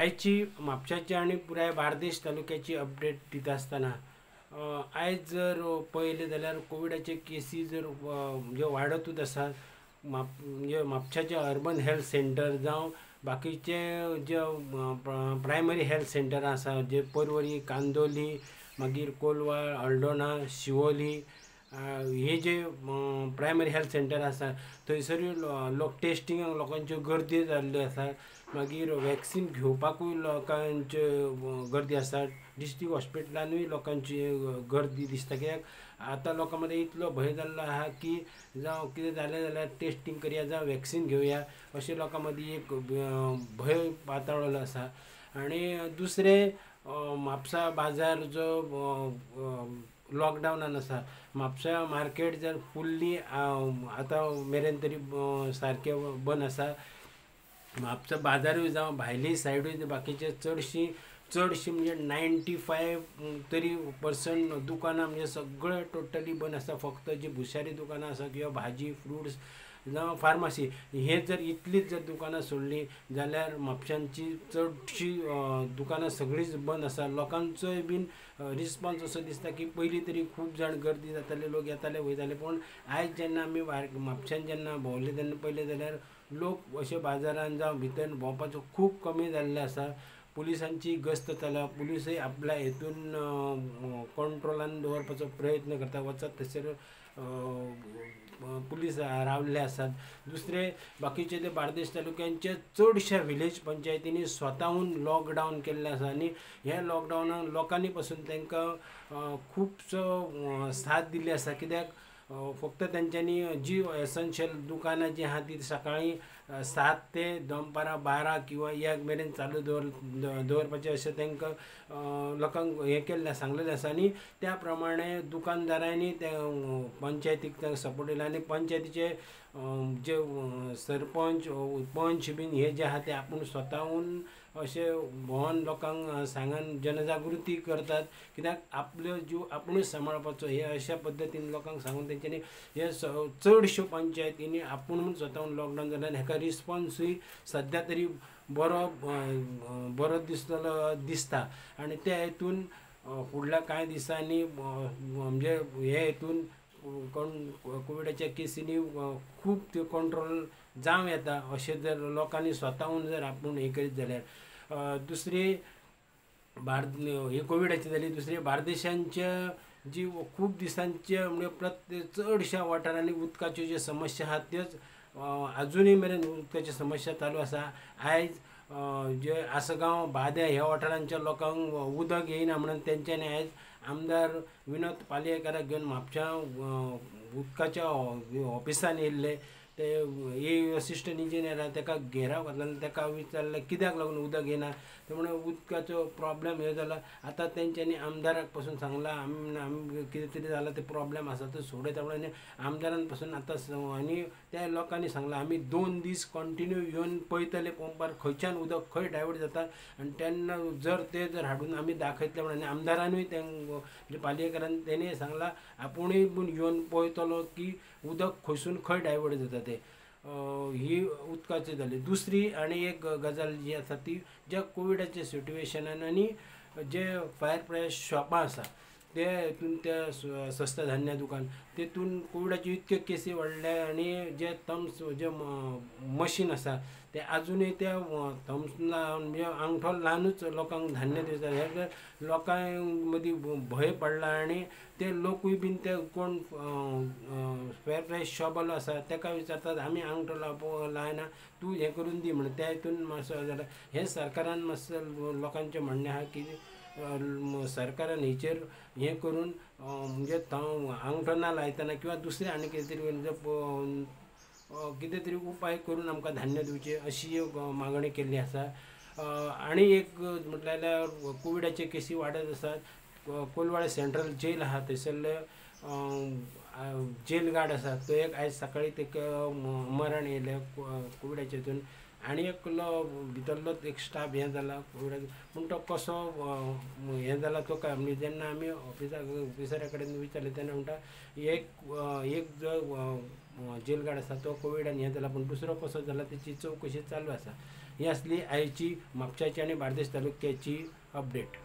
आयची म्हापशाची आणि पुराय बार्देश तालुक्याची अपडेट दित आसतना आयज जर पळयलें जाल्यार कोविडाचे केसी जर म्हणजे वाडतूच आसात. म्हणजे म्हापशाचे अर्बन हेल्थ सेंटर जावं बाकीचे जे प्रायमरी हेल्थ सेंटर आसा जे पर्वरी, कांदोली, मागीर कोलवाळ, हळदोणा, शिवोली हे जे प्रायमरी हेल्थ सेंटर आसा थंयसरूय लोक टेस्टिंगाक लोकांच्यो गर्दी जाल्ल्यो आसा. मागीर वॅक्सीन घेवपाकूय लोकांचे गर्दी आसा. डिस्ट्रिक्ट हॉस्पिटलानूय लोकांची गर्दी दिसता. कित्याक आतां लोकां मदें इतलो भंय जाल्लो आसा की जावं कितें जालें जाल्यार टेस्टिंग करया जावं वॅक्सीन घेवया अशें लोकां मदीं एक भंय पातळ्ळो आसा. आनी दुसरें म्हापसा बाजार जो लॉकडावनान आसा, म्हापसा मार्केट जर फुल्ली आतां मेरेन तरी सारकें बंद आसा. म्हापसा बाजारूय जावं भायली सायडूय बाकीचे चडशी म्हणजे 95% तरी % दुकानां म्हणजे सगळे टोटली बंद आसा. फक्त जी भुशारी दुकानां आसा किंवा भाजी फ्रुट्स जावं फार्मासी हे जर इतलीच जर दुकानां सोडलीं जाल्यार म्हापशांची चडशी दुकानां सगळीच बंद आसा. लोकांचोय बीन रिस्पॉन्स असो दिसता की पयलीं तरी खूब जाण गर्दी जाताले, लोक येताले वयताले, पूण आयज जेन्ना आमी म्हापशान जेन्ना भोंवले तेन्ना पळयलें जाल्यार लोक अशे बाजारान जावं भितर भोंवपाचो खूब कमी जाल्ले आसा. पुलिसांची गस्त चला, पुलिसूय आपल्या हेतून कंट्रोलान दवरपाचो प्रयत्न करता. वचत थंयसर पुलीस रावल्ले आसात. दुसरे बाकीचे ते बार्देश तालुक्यांचे चडशा विलेज पंचायतींनी स्वताहून लॉकडावन केल्ले आसा. आनी हे लॉकडावनान लोकांनी पासून तांकां खुबसो साथ दिल्ली आसा. कित्याक फक्त तेंच्यांनी जी एसन्शियल दुकानां जी आहा ती सकाळीं 7 ते दनपारां 12 किंवा 1 मेरेन चालू दवरपाचें अशें तांकां लोकांक हें केल्लें सांगलेलें आसा. आनी त्या प्रमाणे दुकानदारांनी ते पंचायतीक सपोर्ट दिला. आनी पंचायतीचे जे सरपंच पंच बीन हे जे आहा ते आपूण स्वताहून अशे भोंवन लोकांक सांगन जनजागृती करतात. कित्याक आपलो जीव आपुणूच सांबाळपाचो हे अशा पद्दतीन लोकांक सांगून तेंच्यांनी हे चडश्यो पंचायतींनी आपुणूच स्वताहून लॉकडावन जाल्यार हेका रिस्पॉन्सूय सद्या तरी बरो दिसता. आनी त्या हेतून फुडल्या कांय दिसांनी म्हणजे हे हेतून कोविडाच्या केसींनी खूब त्यो कंट्रोल जावं येता अशें जर लोकांनी स्वताहून जर आपूण हें करीत जाल्यार. दुसरी ही कोविडाची जाली. दुसरी बार्देशांच्या जी खूब दिसांचे म्हणजे प्रत्येक चडशा वाठारांनी उदकाच्यो ज्यो समस्या आहात त्योच अजुनूय मेरेन उदकाची समस्या चालू आसा. आयज जे आसगांव बाद्या ह्या वाठारांच्या लोकांक उदक येयना म्हणून तेंच्यांनी आयज आमदार विनोद पालयेकाराक घेवन म्हापशा उदकाच्या ऑफिसान येयल्ले. ते ए असिस्टंट इंजिनियर ताका घेराव घातलो आनी ताका विचारलें कित्याक लागून उदक येना. ते म्हणून उदकाचो प्रॉब्लेम हे जाला. आतां तेंच्यांनी आमदाराक पासून सांगलां आमी कितें तरी जालां ते प्रॉब्लेम आसा तो सोडयता म्हणून आमदारान पासून आतां आनी त्या लोकांनी सांगलां आमी 2 दीस कंटिन्यू येवन पळयतले पंपार खंयच्यान उदक खंय डायवर्ट जाता आनी तेन्ना जर हाडून आमी दाखयतले म्हणून आमदारानूय म्हणजे पालयेकारान तेणें सांगलां आपुणूय बीन येवन पळयतलो की उदक खंयसून खंय डायवर्ट जाता ते. ही उदकाची जाली. दुसरी आनी एक गजाल जी आसा ती ज्या कोविडाच्या सिट्युएशनान आनी जे फायर प्रायस शॉपां आसा ते हितून त्या स्वस्त धान्य दुकान तेतून कोविडाच्यो इतक्यो केसी वाडल्या. आनी जे थम्स जे मशीन आसा ते अजुनूय त्या थम्स म्हणजे अंगठो लावनूच लोकांक धान्य दिता. हे लोकां मदीं भंय पडला आनी ते लोकूय बीन ते कोण फायर प्रायस शॉपवालो आसा ताका विचारतात आमी अंगठो लायना तूं हें करून दी म्हणून. त्या हितून मातसो जाल्यार हें सरकारान मातसो लोकांचें म्हणणें आहा की सरकारान हेचेर हें करून म्हणजे अंगठो ना लायतना किंवा दुसरें आनी कितें तरी उपाय करून आमकां धान्य दिवचें अशी मागणी केल्ली आसा. आनी एक म्हटल्यार कोविडाचे केसी वाडत आसात. कोलवाळे सेंट्रल जेल आहा थंयसरले जेल गार्ड आसा तो एक आयज सकाळीं ताका मरण येयलें कोविडाचे हितून. आनी एकलो भितरलो एक स्टाफ हें जाला कोविडाचो, पूण तो कसो हें जाला तो काय म्हणजे जेन्ना आमी ऑफिसरा कडेन विचारलें तेन्ना म्हणटा एक जो जेल गार्ड आसा तो कोविडान हें जाला, पूण दुसरो कसो जाला तेची चवकशी चालू आसा. ही आसली आयची म्हापशाची आनी बार्देस तालुक्याची अपडेट.